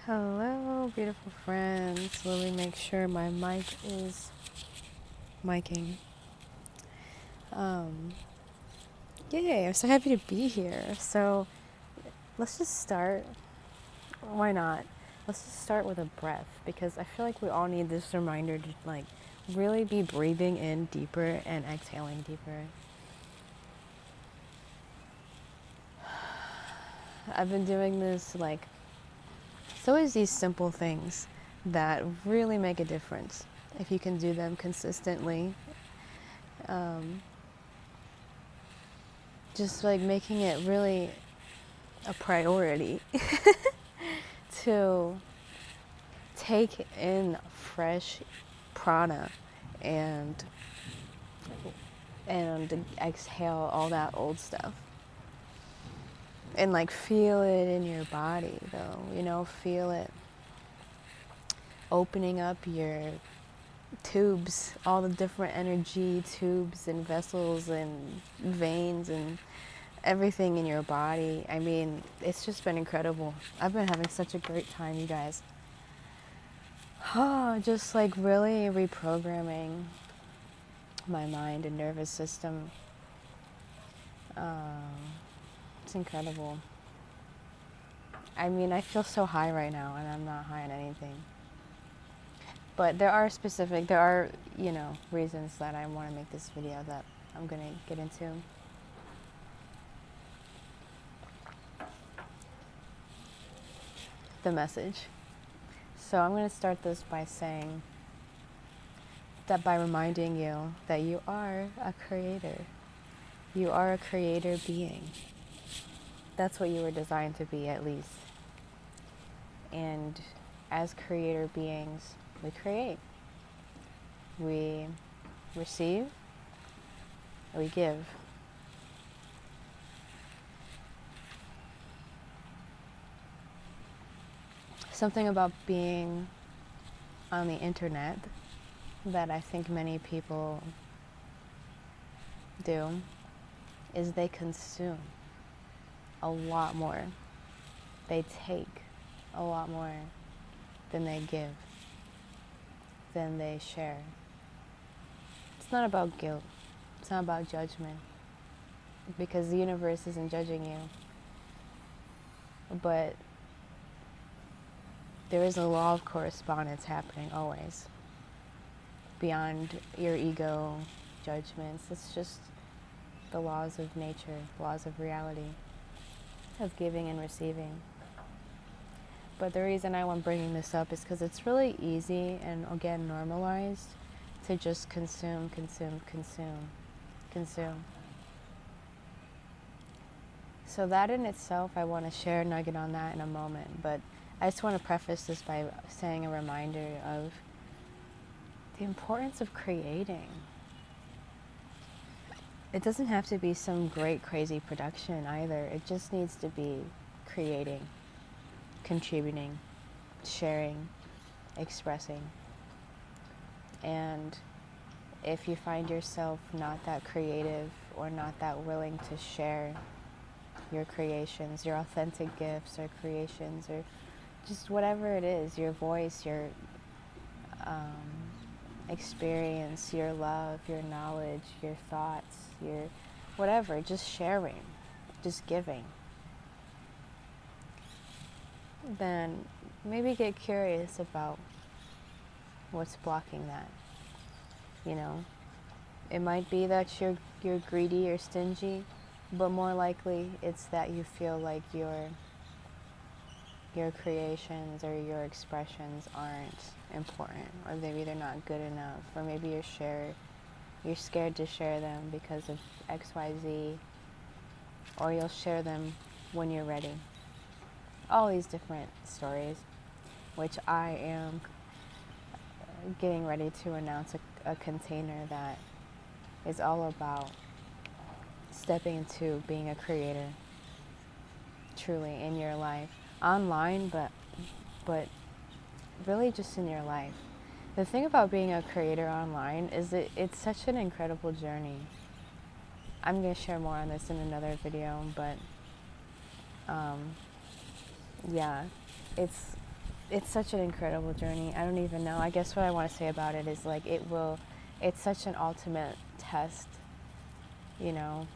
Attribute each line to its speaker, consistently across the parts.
Speaker 1: Hello, beautiful friends. Let me make sure my mic is miking. Yay, I'm so happy to be here. So let's just start. Why not? Let's just start with a breath because I feel like we all need this reminder to really be breathing in deeper and exhaling deeper. I've been doing this it's always these simple things that really make a difference if you can do them consistently. Just making it really a priority to take in fresh prana and exhale all that old stuff and feel it in your body, though, feel it opening up your tubes, all the different energy tubes and vessels and veins and everything in your body. I mean, it's just been incredible. I've been having such a great time, you guys. Just really reprogramming my mind and nervous system. It's incredible. I mean, I feel so high right now, and I'm not high on anything. But there are reasons that I want to make this video that I'm going to get into. The message. So I'm going to start this by saying that by reminding you that you are a creator. You are a creator being. That's what you were designed to be, at least. And as creator beings, we create. We receive. We give. Something about being on the internet that I think many people do is they consume a lot more. They take a lot more than they give, than they share. It's not about guilt. It's not about judgment, because the universe isn't judging you. But there is a law of correspondence happening always, beyond your ego judgments. It's just the laws of nature, laws of reality, of giving and receiving. But the reason I'm bringing this up is because it's really easy and, again, normalized to just consume. So that in itself, I want to share a nugget on that in a moment. But I just want to preface this by saying a reminder of the importance of creating. It doesn't have to be some great, crazy production either. It just needs to be creating, contributing, sharing, expressing. And if you find yourself not that creative or not that willing to share your creations, your authentic gifts or creations, or just whatever it is, your voice, your experience, your love, your knowledge, your thoughts, your whatever, just sharing, just giving, then maybe get curious about what's blocking that. It might be that you're greedy or stingy, but more likely it's that you feel like your creations or your expressions aren't important, or maybe they're not good enough, or maybe you're scared to share them because of XYZ, or you'll share them when you're ready. All these different stories, which I am getting ready to announce a container that is all about stepping into being a creator truly in your life, online, but really just in your life. The thing about being a creator online is that it's such an incredible journey. I'm going to share more on this in another video, but yeah, it's it's such an incredible journey. I don't even know. I guess what I want to say about it is like it's such an ultimate test, you know,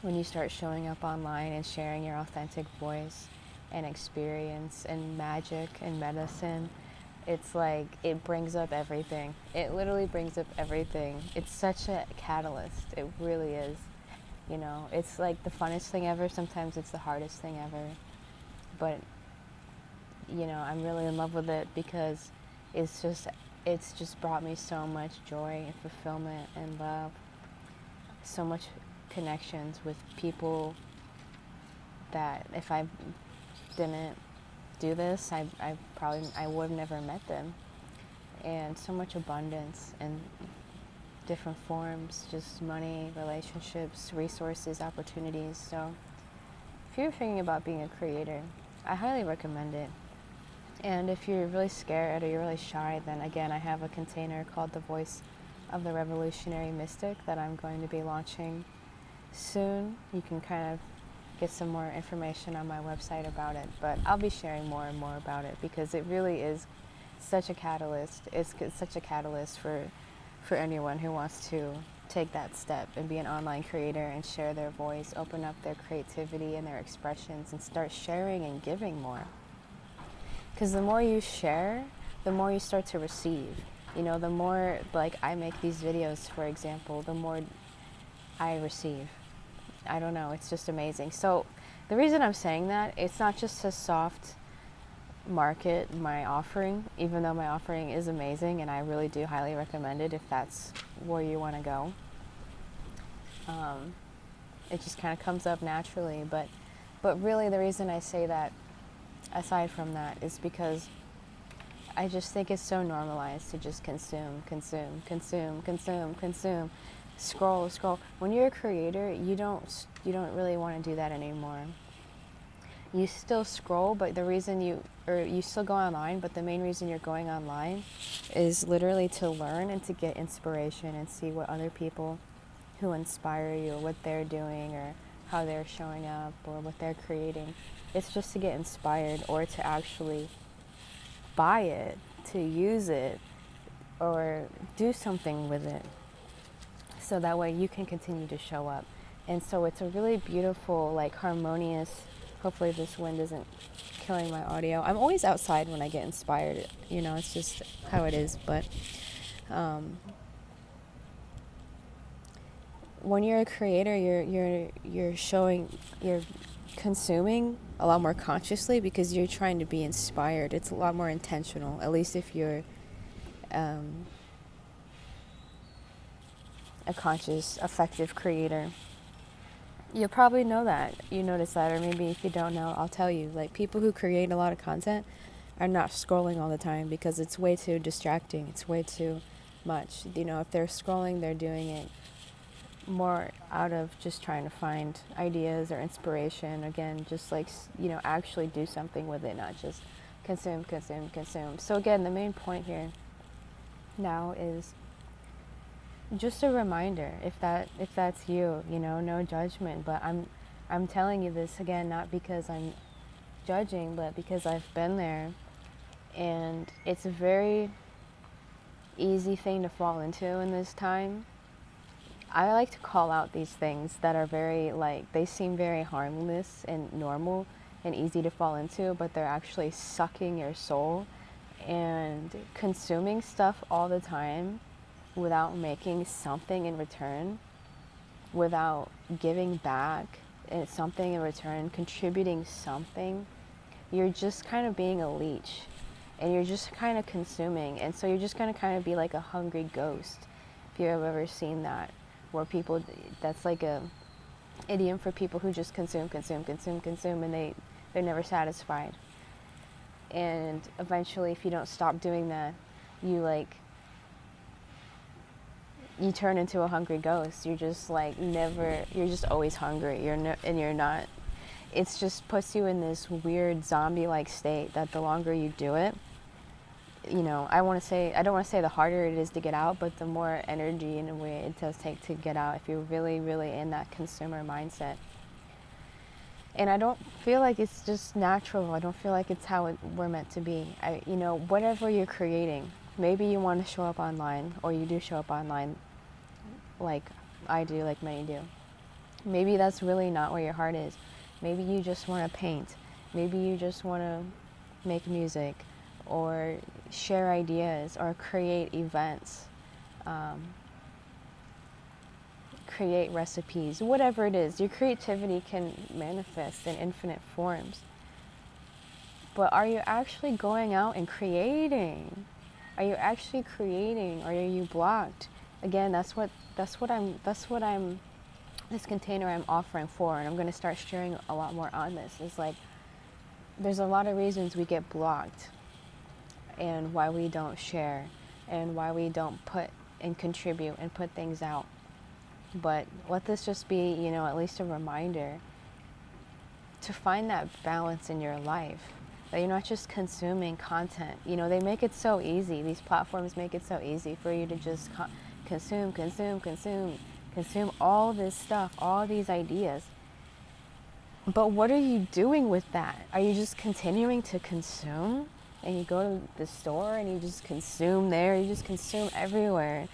Speaker 1: when you start showing up online and sharing your authentic voice and experience and magic and medicine. It's like it brings up everything. It literally brings up everything. It's such a catalyst. It really is. You know, it's like the funnest thing ever. Sometimes it's the hardest thing ever. But you know, I'm really in love with it because it's just brought me so much joy and fulfillment and love. So much connections with people that if I didn't do this, I would have never met them. And so much abundance in different forms, just money, relationships, resources, opportunities. So if you're thinking about being a creator, I highly recommend it. And if you're really scared or you're really shy, then again, I have a container called The Voice of the Revolutionary Mystic that I'm going to be launching soon. You can kind of get some more information on my website about it, but I'll be sharing more and more about it because it really is such a catalyst. It's such a catalyst for anyone who wants to take that step and be an online creator and share their voice, open up their creativity and their expressions and start sharing and giving more. Because the more you share, the more you start to receive. You know, the more, like, I make these videos, for example, the more I receive. I don't know, it's just amazing. So the reason I'm saying that, it's not just to soft market my offering, even though my offering is amazing and I really do highly recommend it if that's where you want to go. It just kind of comes up naturally, but really the reason I say that, aside from that, is because I just think it's so normalized to just consume, scroll. When you're a creator, you don't really want to do that anymore. You still scroll, but the reason you still go online, but the main reason you're going online is literally to learn and to get inspiration and see what other people who inspire you, what they're doing or how they're showing up or what they're creating. It's just to get inspired or to actually buy it, to use it, or do something with it. So that way you can continue to show up. And so it's a really beautiful, like, harmonious, hopefully this wind isn't killing my audio. I'm always outside when I get inspired, you know, it's just how it is. But when you're a creator, you're consuming a lot more consciously because you're trying to be inspired. It's a lot more intentional, at least if you're a conscious, effective creator. You'll probably know that. You notice that, or maybe if you don't know, I'll tell you. Like, people who create a lot of content are not scrolling all the time because it's way too distracting. It's way too much. You know, if they're scrolling, they're doing it more out of just trying to find ideas or inspiration. Again, just like, you know, actually do something with it, not just consume. So again, the main point here now is just a reminder, if that's you, you know, no judgment, but I'm telling you this again, not because I'm judging, but because I've been there, and it's a very easy thing to fall into in this time. I like to call out these things that are very, like, they seem very harmless and normal and easy to fall into, but they're actually sucking your soul. And consuming stuff all the time without making something in return, without giving back something in return, contributing something, you're just kind of being a leech and you're just kind of consuming. And so you're just going to kind of be like a hungry ghost, if you've ever seen that, where people, that's like a idiom for people who just consume, and they're never satisfied. And eventually, if you don't stop doing that, you turn into a hungry ghost. You're just like you're just always hungry. You're not, it's just puts you in this weird zombie-like state that the longer you do it, you know, I don't want to say the harder it is to get out, but the more energy in a way it does take to get out if you're really, really in that consumer mindset. And I don't feel like it's just natural. I don't feel like it's how we're meant to be. Whatever you're creating, maybe you want to show up online, or you do show up online like I do, like many do. Maybe that's really not where your heart is. Maybe you just want to paint. Maybe you just want to make music, or share ideas, or create events, create recipes, whatever it is. Your creativity can manifest in infinite forms. But are you actually going out and creating? Are you actually creating, or are you blocked? Again, that's what I'm this container I'm offering for, and I'm going to start sharing a lot more on this. Is like, there's a lot of reasons we get blocked, and why we don't share, and why we don't put and contribute and put things out. But let this just be, at least a reminder to find that balance in your life, that you're not just consuming content. They make it so easy. These platforms make it so easy for you to just consume all this stuff, all these ideas. But what are you doing with that? Are you just continuing to consume? And you go to the store and you just consume there, you just consume everywhere,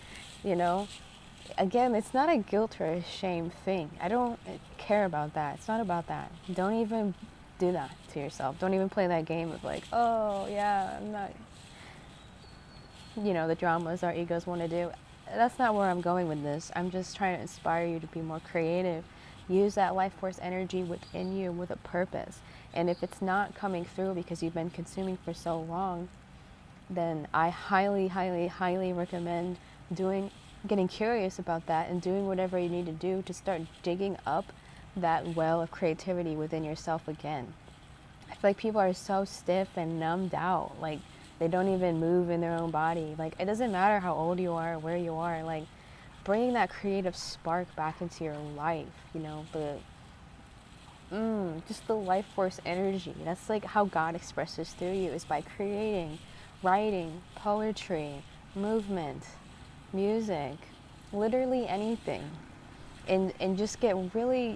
Speaker 1: Again, it's not a guilt or a shame thing. I don't care about that. It's not about that. Don't even do that to yourself. Don't even play that game of like, oh yeah, I'm not, the dramas our egos want to do. That's not where I'm going with this. I'm just trying to inspire you to be more creative. Use that life force energy within you with a purpose. And if it's not coming through because you've been consuming for so long, then I highly, highly, highly recommend getting curious about that and doing whatever you need to do to start digging up that well of creativity within yourself again. I feel like people are so stiff and numbed out. Like, they don't even move in their own body. Like, it doesn't matter how old you are or where you are. Like, bringing that creative spark back into your life, just the life force energy. That's like how God expresses through you, is by creating, writing, poetry, movement, music, literally anything. And just get really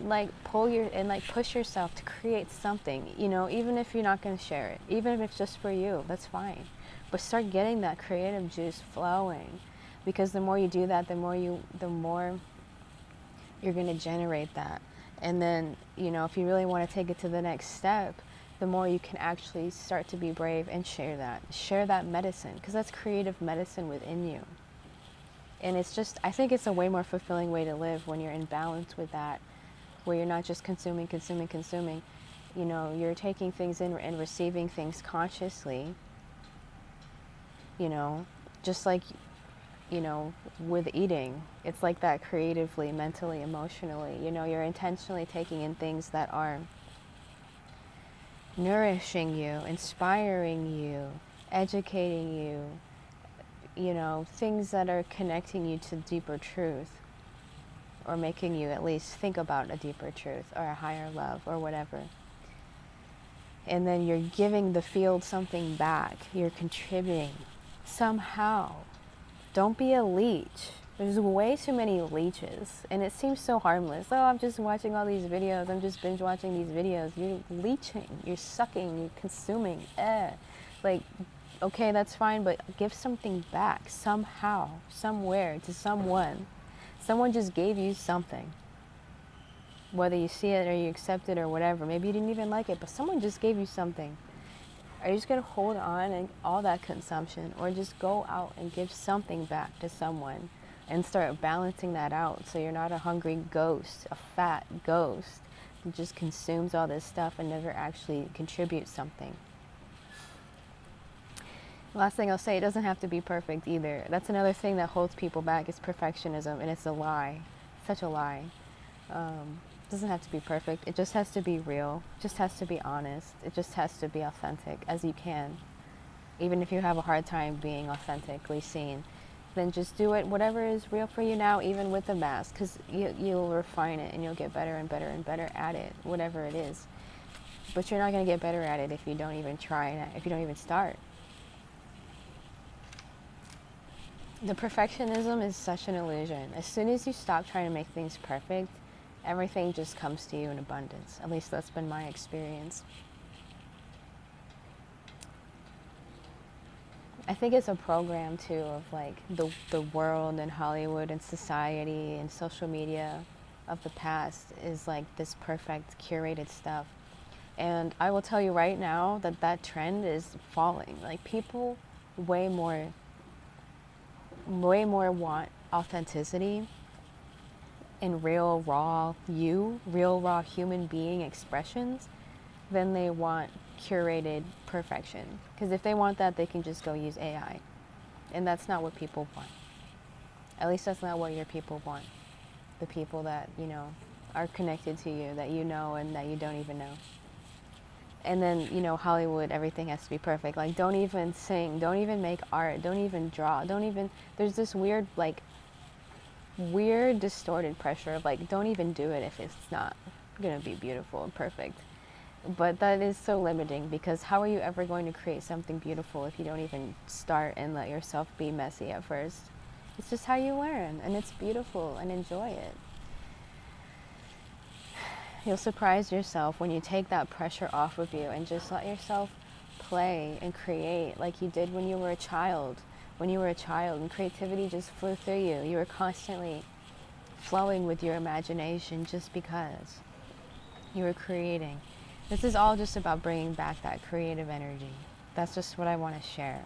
Speaker 1: push yourself to create something, even if you're not going to share it, even if it's just for you, that's fine. But start getting that creative juice flowing, because the more you do that, the more you're going to generate that. And then, if you really want to take it to the next step, the more you can actually start to be brave and share that medicine, because that's creative medicine within you. And I think it's a way more fulfilling way to live when you're in balance with that, where you're not just consuming. You're taking things in and receiving things consciously, just like, with eating. It's like that creatively, mentally, emotionally. You're intentionally taking in things that are nourishing you, inspiring you, educating you, things that are connecting you to deeper truth, or making you at least think about a deeper truth or a higher love or whatever. And then you're giving the field something back. You're contributing somehow. Don't be a leech. There's way too many leeches, and it seems so harmless. Oh, I'm just watching all these videos. I'm just binge watching these videos. You're leeching. You're sucking. You're consuming. Okay, that's fine, but give something back somehow, somewhere, to someone. Someone just gave you something. Whether you see it or you accept it or whatever. Maybe you didn't even like it, but someone just gave you something. Are you just going to hold on and all that consumption, or just go out and give something back to someone and start balancing that out, so you're not a hungry ghost, a fat ghost that just consumes all this stuff and never actually contributes something? Last thing I'll say, it doesn't have to be perfect either. That's another thing that holds people back, is perfectionism, and it's a lie. Such a lie. It doesn't have to be perfect. It just has to be real. It just has to be honest. It just has to be authentic as you can. Even if you have a hard time being authentically seen, then just do it, whatever is real for you now, even with the mask, because you'll refine it and you'll get better and better and better at it, whatever it is. But you're not going to get better at it if you don't even try it, if you don't even start. The perfectionism is such an illusion. As soon as you stop trying to make things perfect everything just comes to you in abundance. At least that's been my experience. I think it's a program too of like the world and Hollywood and society and social media of the past is like this perfect curated stuff. And I will tell you right now that that trend is falling. Like people way more want authenticity and real raw real raw human being expressions than they want curated perfection. Because if they want that, they can just go use AI. And that's not what people want. At least that's not what your people want. The people that, you know, are connected to you, that you know and that you don't even know. And then, you know, Hollywood, everything has to be perfect. Like, don't even sing, don't even make art, don't even draw, don't even, there's this weird, like, weird distorted pressure of like, don't even do it if it's not gonna be beautiful and perfect. But that is so limiting, because how are you ever going to create something beautiful if you don't even start and let yourself be messy at first? It's just how you learn, and it's beautiful, and enjoy it. You'll surprise yourself when you take that pressure off of you and just let yourself play and create like you did when you were a child. When you were a child and creativity just flew through you. You were constantly flowing with your imagination just because you were creating. This is all just about bringing back that creative energy. That's just what I want to share.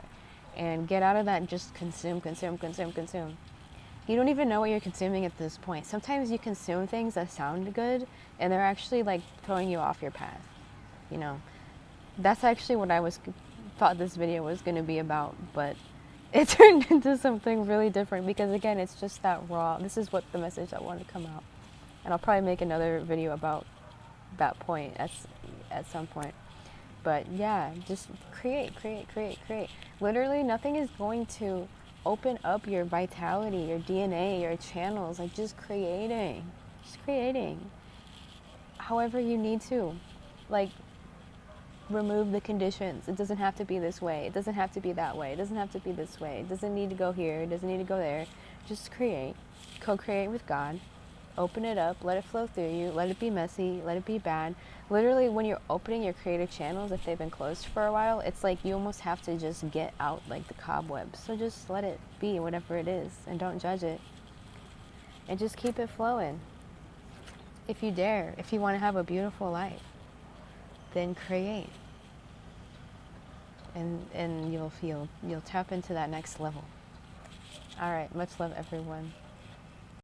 Speaker 1: And get out of that and just consume, consume, consume, consume. You don't even know what you're consuming at this point. Sometimes you consume things that sound good and they're actually like throwing you off your path. You know, that's actually what I thought this video was going to be about, but it turned into something really different because again, it's just that raw. This is what the message that wanted to come out. And I'll probably make another video about that point at some point. But yeah, just create. Literally nothing is going to open up your vitality, your DNA, your channels. Like just creating however you need to. Like remove the conditions. It doesn't have to be this way, it doesn't have to be that way, it doesn't have to be this way, it doesn't need to go here, it doesn't need to go there. Just create, co-create with God. Open it up, let it flow through you, let it be messy, let it be bad. Literally when you're opening your creative channels, if they've been closed for a while, it's like you almost have to just get out like the cobwebs. So just let it be whatever it is and don't judge it. And just keep it flowing. If you dare, if you want to have a beautiful life, then create. And you'll tap into that next level. All right, much love everyone.